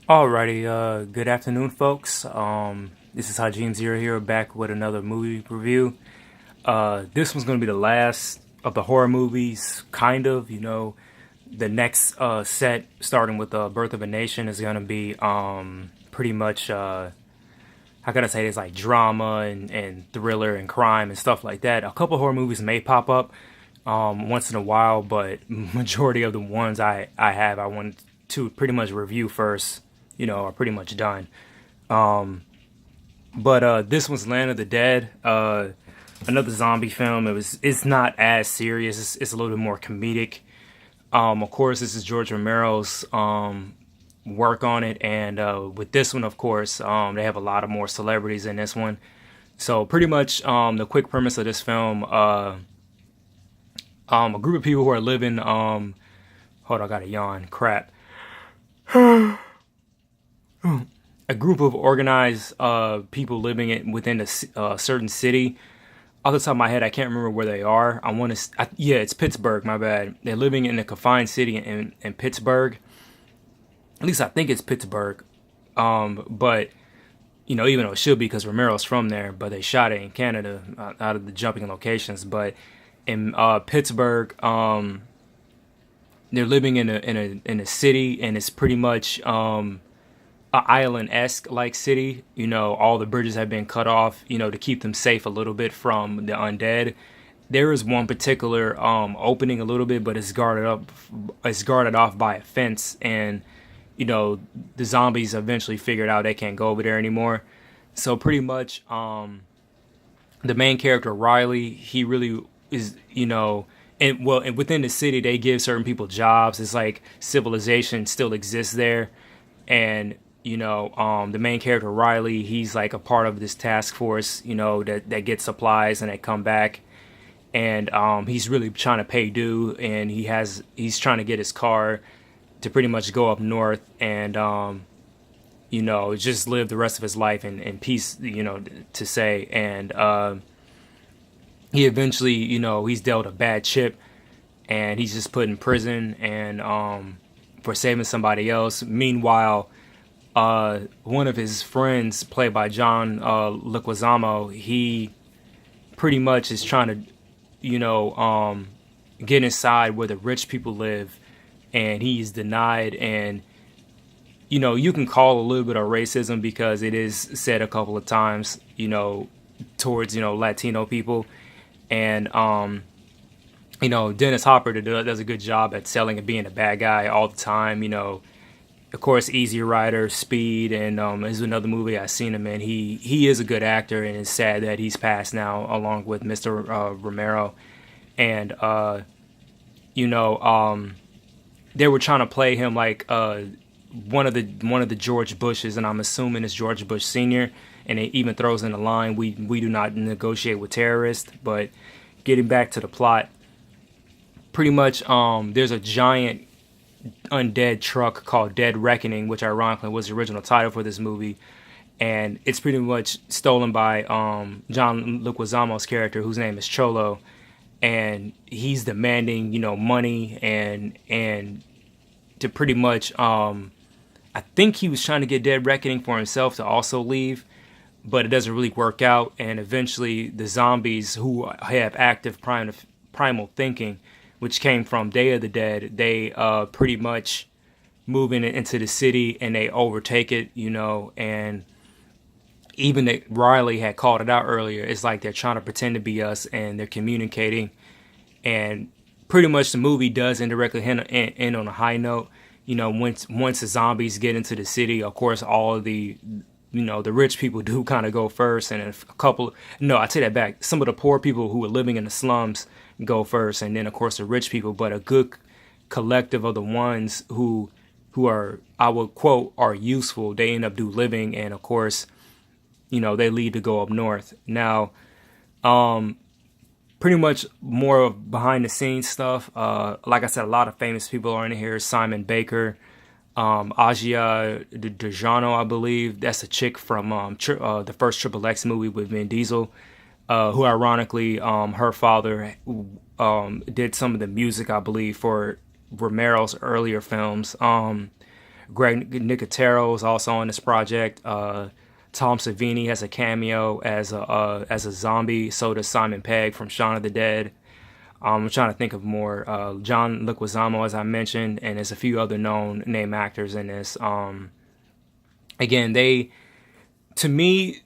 Alrighty, good afternoon, folks. This is Hajim Zero here, back with another movie review. This one's gonna be the last of the horror movies, kind of. The next set, starting with Birth of a Nation, is gonna be pretty much how can I say this, like drama and thriller and crime and stuff like that. A couple horror movies may pop up once in a while, but majority of the ones I want to pretty much review first, are pretty much done. But this one's Land of the Dead, another zombie film. It's not as serious. It's a little bit more comedic. Of course, this is George Romero's work on it, and with this one, of course, they have a lot of more celebrities in this one. So pretty much, the quick premise of this film: a group of people who are living. Hold on, I got a yawn. Crap. A group of organized people living within a certain city. Off the top of my head, I can't remember where they are. Yeah, it's Pittsburgh. My bad. They're living in a confined city in Pittsburgh. At least I think it's Pittsburgh. But even though it should be because Romero's from there, but they shot it in Canada, out of the jumping locations. But in Pittsburgh, they're living in a city, and it's pretty much a island-esque like city. All the bridges have been cut off, to keep them safe a little bit from the undead. There is one particular opening a little bit, but it's guarded off by a fence, and the zombies eventually figured out they can't go over there anymore. So pretty much, the main character Riley, he really is, and within the city they give certain people jobs. It's like civilization still exists there, and the main character Riley, he's like a part of this task force, that gets supplies and they come back, and he's really trying to pay due, and he's trying to get his car to pretty much go up north and just live the rest of his life in peace, to say. And he eventually, he's dealt a bad chip, and he's just put in prison, and for saving somebody else. Meanwhile, one of his friends, played by John Leguizamo, he pretty much is trying to, get inside where the rich people live, and he's denied. And you can call a little bit of racism because it is said a couple of times, towards Latino people, and Dennis Hopper does a good job at selling and being a bad guy all the time. Of course, Easy Rider, Speed, and this is another movie I've seen him in. He is a good actor, and it's sad that he's passed now, along with Mr. Romero. And they were trying to play him like one of the George Bushes, and I'm assuming it's George Bush Sr. And it even throws in the line, "We do not negotiate with terrorists." But getting back to the plot, pretty much, there's a giant undead truck called Dead Reckoning, which ironically was the original title for this movie, and it's pretty much stolen by John Leguizamo's character, whose name is Cholo, and he's demanding money and to pretty much I think he was trying to get Dead Reckoning for himself to also leave, but it doesn't really work out, and eventually the zombies, who have active primal thinking, which came from Day of the Dead, they pretty much move into the city, and they overtake it, and even that Riley had called it out earlier. It's like they're trying to pretend to be us, and they're communicating, and pretty much the movie does indirectly end on a high note. Once the zombies get into the city, of course, all of the rich people do kind of go first, and I take that back. Some of the poor people who are living in the slums go first, and then of course the rich people. But a good collective of the ones who are, I would quote, are useful, they end up living, and of course, they leave to go up north. Now, pretty much more of behind the scenes stuff. Like I said, a lot of famous people are in here. Simon Baker, Asia Dejano, I believe. That's a chick from the first Triple X movie with Vin Diesel, who ironically, her father did some of the music, I believe, for Romero's earlier films. Greg Nicotero is also on this project. Tom Savini has a cameo as a zombie. So does Simon Pegg from Shaun of the Dead. I'm trying to think of more. John Leguizamo, as I mentioned, and there's a few other known name actors in this. Again, to me,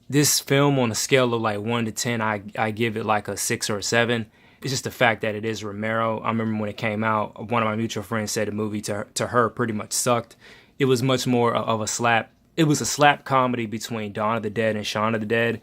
this film on a scale of like 1 to 10, I give it like a 6 or a 7. It's just the fact that it is Romero. I remember when it came out, one of my mutual friends said the movie to her pretty much sucked. It was much more of a slap. It was a slap comedy between Dawn of the Dead and Shaun of the Dead,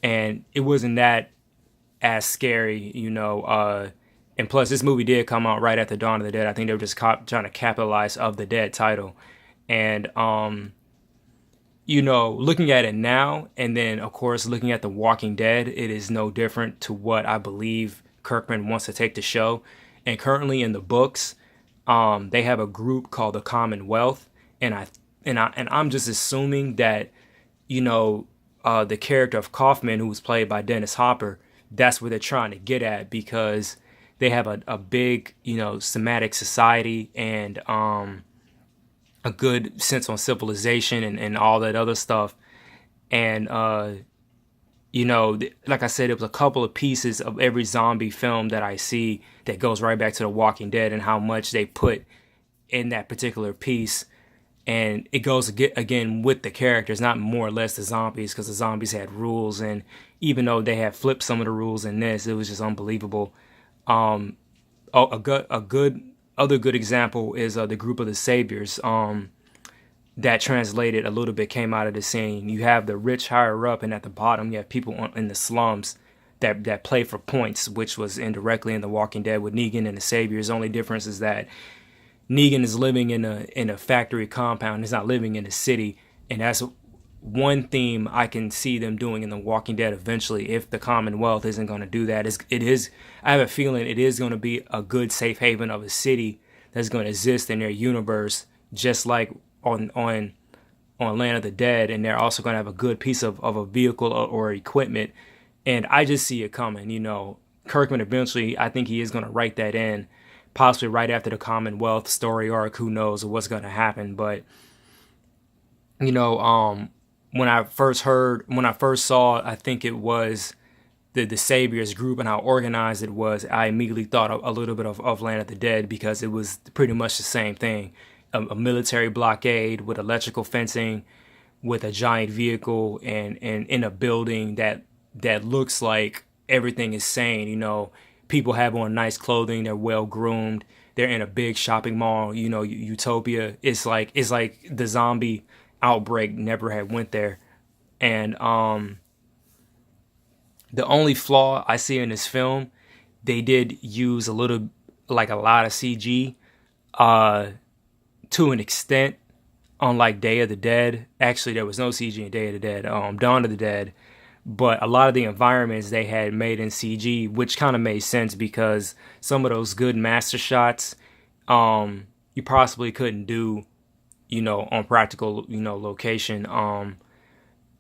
and it wasn't that as scary, and plus, this movie did come out right after Dawn of the Dead. I think they were just trying to capitalize of the Dead title, and looking at it now, and then of course looking at The Walking Dead, it is no different to what I believe Kirkman wants to take the show. And currently in the books, they have a group called the Commonwealth, and I'm just assuming that the character of Kaufman, who was played by Dennis Hopper, that's what they're trying to get at, because they have a big Semitic society and a good sense on civilization and all that other stuff. And, like I said, it was a couple of pieces of every zombie film that I see that goes right back to The Walking Dead and how much they put in that particular piece. And it goes again with the characters, not more or less the zombies, because the zombies had rules. And even though they had flipped some of the rules in this, it was just unbelievable. A good example is the group of the Saviors. That translated a little bit came out of the scene. You have the rich higher up, and at the bottom you have people in the slums that play for points, which was indirectly in The Walking Dead with Negan and the Saviors. The only difference is that Negan is living in a factory compound. He's not living in a city, and that's one theme I can see them doing in The Walking Dead eventually. If the Commonwealth isn't going to do that, I have a feeling it is going to be a good safe haven of a city that's going to exist in their universe, just like on Land of the Dead. And they're also going to have a good piece of a vehicle or equipment. And I just see it coming. Kirkman eventually, I think he is going to write that in, possibly right after the Commonwealth story arc. Who knows what's going to happen? But when I first saw, I think it was the Saviors group and how organized it was, I immediately thought a little bit of Land of the Dead, because it was pretty much the same thing. A military blockade with electrical fencing, with a giant vehicle, and in a building that looks like everything is sane. People have on nice clothing, they're well groomed, they're in a big shopping mall. Utopia. It's like the zombie outbreak never had went there. And the only flaw I see in this film, they did use a lot of CG to an extent. Unlike Day of the Dead, actually there was no CG in Day of the Dead, Dawn of the Dead, but a lot of the environments they had made in CG, which kind of made sense, because some of those good master shots you possibly couldn't do on practical location.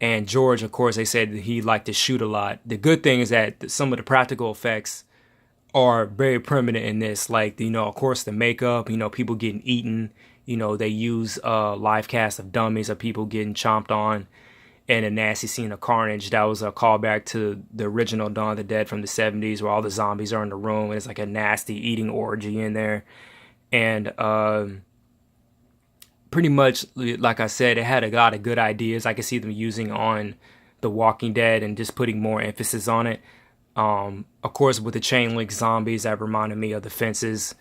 And George, of course, they said that he liked to shoot a lot. The good thing is that some of the practical effects are very primitive in this, like of course the makeup, people getting eaten. They use live cast of dummies of people getting chomped on, and a nasty scene of carnage. That was a callback to the original Dawn of the Dead from the 70s, where all the zombies are in the room, and it's like a nasty eating orgy in there. And pretty much, like I said, it had a lot of good ideas I could see them using on The Walking Dead and just putting more emphasis on it. Of course, with the chain link zombies, that reminded me of the fences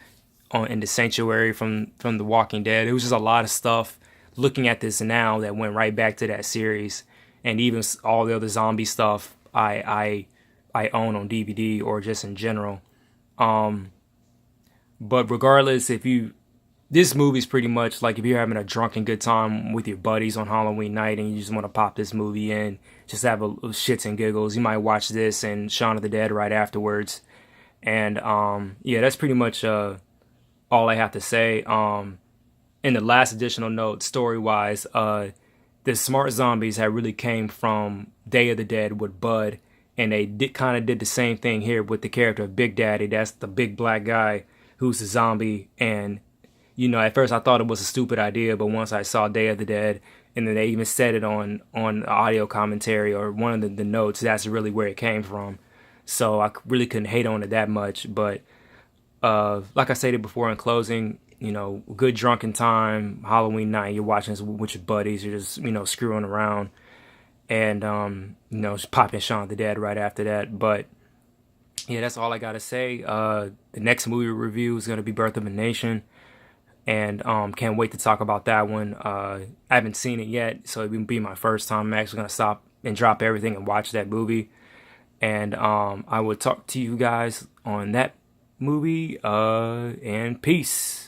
in the sanctuary from The Walking Dead. It was just a lot of stuff looking at this now that went right back to that series, and even all the other zombie stuff I own on DVD or just in general. But regardless, this movie's pretty much like if you're having a drunken good time with your buddies on Halloween night and you just want to pop this movie in, just have a shits and giggles, you might watch this and Shaun of the Dead right afterwards. And that's pretty much all I have to say. In the last additional note, story-wise, the smart zombies had really came from Day of the Dead with Bud, and they kind of did the same thing here with the character of Big Daddy. That's the big black guy who's a zombie, and At first I thought it was a stupid idea, but once I saw Day of the Dead, and then they even said it on audio commentary or one of the notes, that's really where it came from. So I really couldn't hate on it that much. But like I stated before in closing, good drunken time, Halloween night, you're watching this with your buddies, you're just, screwing around, and, just popping Shaun of the Dead right after that. But yeah, that's all I got to say. The next movie review is going to be Birth of a Nation, and can't wait to talk about that one. I haven't seen it yet, so it'll be my first time. I'm actually going to stop and drop everything and watch that movie. And I will talk to you guys on that movie, and peace.